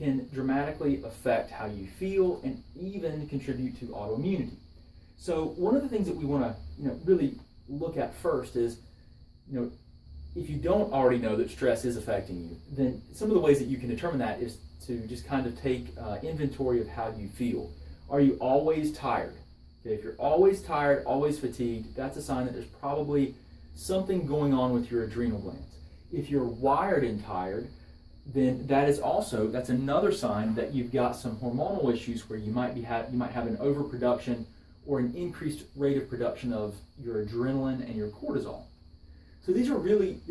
can dramatically affect how you feel and even contribute to autoimmunity. So one of the things that we want to really look at first is, if you don't already know that stress is affecting you, then some of the ways that you can determine that is to just kind of take inventory of how you feel. Are you always tired? Okay, if you're always tired, always fatigued, that's a sign that there's probably something going on with your adrenal glands. If you're wired and tired, then that's another sign that you've got some hormonal issues where you might have an overproduction or an increased rate of production of your adrenaline and your cortisol. So these are really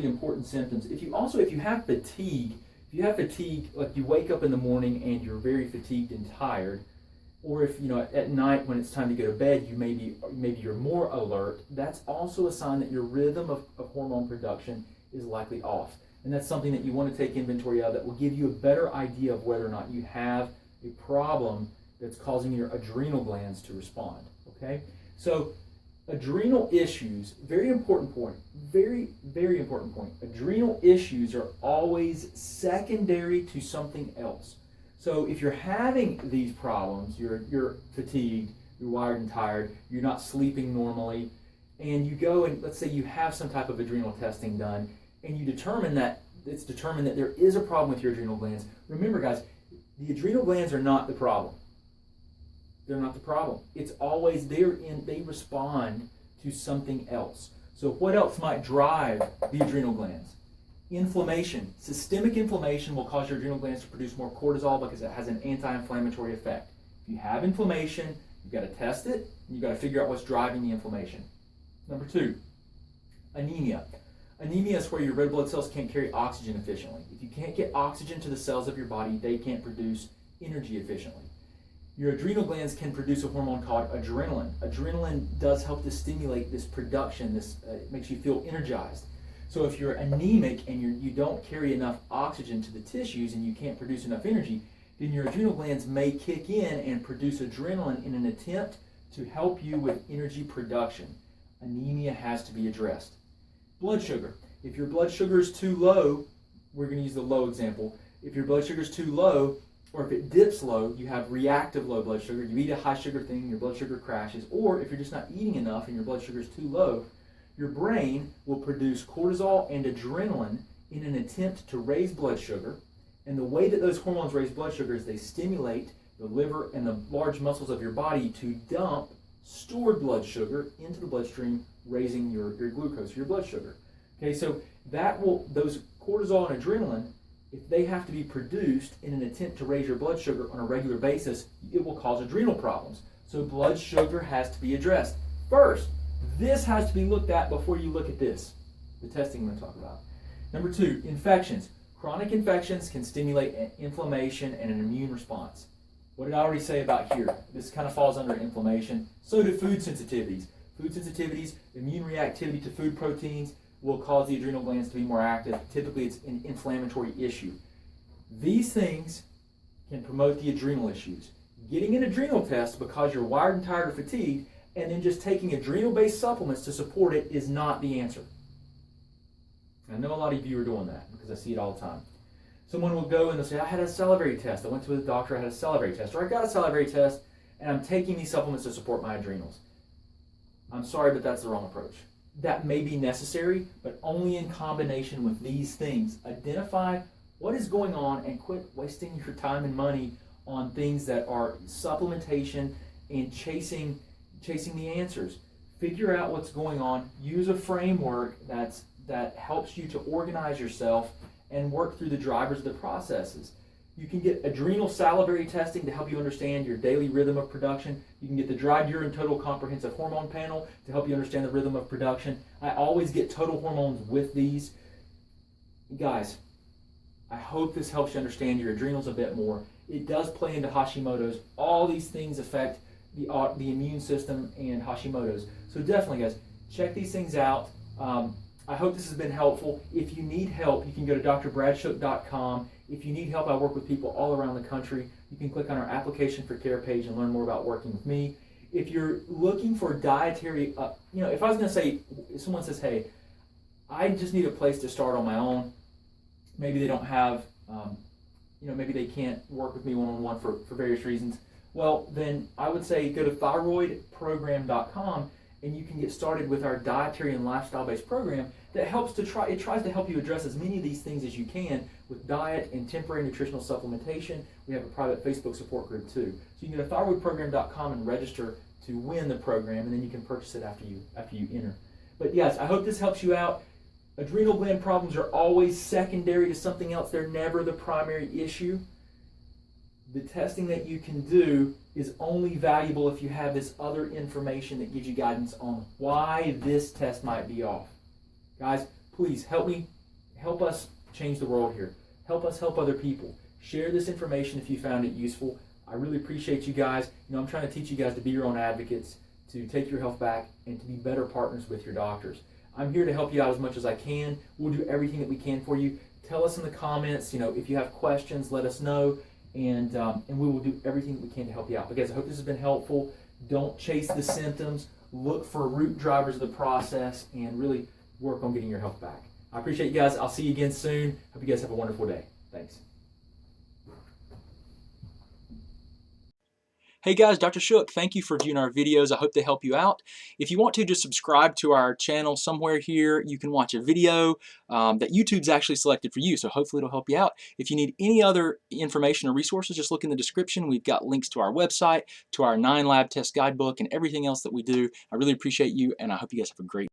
important symptoms. If you have fatigue, like you wake up in the morning and you're very fatigued and tired, or if at night when it's time to go to bed, maybe you're more alert, that's also a sign that your rhythm of hormone production is likely off. And that's something that you want to take inventory of that will give you a better idea of whether or not you have a problem that's causing your adrenal glands to respond. Okay? So adrenal issues, very important point, very, very important point. Adrenal issues are always secondary to something else. So if you're having these problems, you're fatigued, you're wired and tired, you're not sleeping normally, and you go and let's say you have some type of adrenal testing done, and you determine that there is a problem with your adrenal glands. Remember, guys, the adrenal glands are not the problem. They're not the problem. It's always they respond to something else. So what else might drive the adrenal glands? Inflammation. Systemic inflammation will cause your adrenal glands to produce more cortisol because it has an anti-inflammatory effect. If you have inflammation, you've got to test it, and you've got to figure out what's driving the inflammation. Number 2, anemia. Anemia is where your red blood cells can't carry oxygen efficiently. If you can't get oxygen to the cells of your body, they can't produce energy efficiently. Your adrenal glands can produce a hormone called adrenaline. Adrenaline does help to stimulate this production. It makes you feel energized. So if you're anemic and you don't carry enough oxygen to the tissues and you can't produce enough energy, then your adrenal glands may kick in and produce adrenaline in an attempt to help you with energy production. Anemia has to be addressed. Blood sugar. If your blood sugar is too low, we're going to use the low example. If your blood sugar is too low, or if it dips low, you have reactive low blood sugar. You eat a high sugar thing, your blood sugar crashes. Or if you're just not eating enough and your blood sugar is too low, your brain will produce cortisol and adrenaline in an attempt to raise blood sugar. And the way that those hormones raise blood sugar is they stimulate the liver and the large muscles of your body to dump stored blood sugar into the bloodstream, raising your glucose, your blood sugar. Okay, so those cortisol and adrenaline, if they have to be produced in an attempt to raise your blood sugar on a regular basis, it will cause adrenal problems. So blood sugar has to be addressed. First, this has to be looked at before you look at this, the testing I'm going to talk about. Number 2, infections. Chronic infections can stimulate an inflammation and an immune response. What did I already say about here? This kind of falls under inflammation. So do food sensitivities. Food sensitivities, immune reactivity to food proteins will cause the adrenal glands to be more active. Typically, it's an inflammatory issue. These things can promote the adrenal issues. Getting an adrenal test because you're wired and tired or fatigued, and then just taking adrenal-based supplements to support it is not the answer. I know a lot of you are doing that because I see it all the time. Someone will go and they'll say, I had a salivary test. I went to the doctor, I had a salivary test. Or I got a salivary test, and I'm taking these supplements to support my adrenals. I'm sorry, but that's the wrong approach. That may be necessary, but only in combination with these things. Identify what is going on and quit wasting your time and money on things that are supplementation and chasing the answers. Figure out what's going on. Use a framework that helps you to organize yourself and work through the drivers of the processes. You can get adrenal salivary testing to help you understand your daily rhythm of production. You can get the dried urine total comprehensive hormone panel to help you understand the rhythm of production. I always get total hormones with these. Guys, I hope this helps you understand your adrenals a bit more. It does play into Hashimoto's. All these things affect the immune system and Hashimoto's. So definitely, guys, check these things out. I hope this has been helpful. If you need help, you can go to drbradshuk.com. If you need help, I work with people all around the country. You can click on our application for care page and learn more about working with me. If you're looking for dietary, if I was going to say, if someone says, hey, I just need a place to start on my own, maybe they don't have, maybe they can't work with me one-on-one for various reasons, well, then I would say go to thyroidprogram.com and you can get started with our dietary and lifestyle-based program that tries to help you address as many of these things as you can with diet and temporary nutritional supplementation. We have a private Facebook support group too. So you can go to thyroidprogram.com and register to win the program, and then you can purchase it after you enter. But yes, I hope this helps you out. Adrenal gland problems are always secondary to something else. They're never the primary issue. The testing that you can do is only valuable if you have this other information that gives you guidance on why this test might be off. Guys, please help us change the world here. Help us help other people. Share this information if you found it useful. I really appreciate you guys. I'm trying to teach you guys to be your own advocates, to take your health back, and to be better partners with your doctors. I'm here to help you out as much as I can. We'll do everything that we can for you. Tell us in the comments, if you have questions, let us know, and we will do everything that we can to help you out. But guys, I hope this has been helpful. Don't chase the symptoms. Look for root drivers of the process and really work on getting your health back. I appreciate you guys. I'll see you again soon. Hope you guys have a wonderful day. Thanks. Hey guys, Dr. Shook, thank you for viewing our videos. I hope they help you out. If you want to, just subscribe to our channel somewhere here. You can watch a video that YouTube's actually selected for you, so hopefully it'll help you out. If you need any other information or resources, just look in the description. We've got links to our website, to our 9 lab test guidebook, and everything else that we do. I really appreciate you, and I hope you guys have a great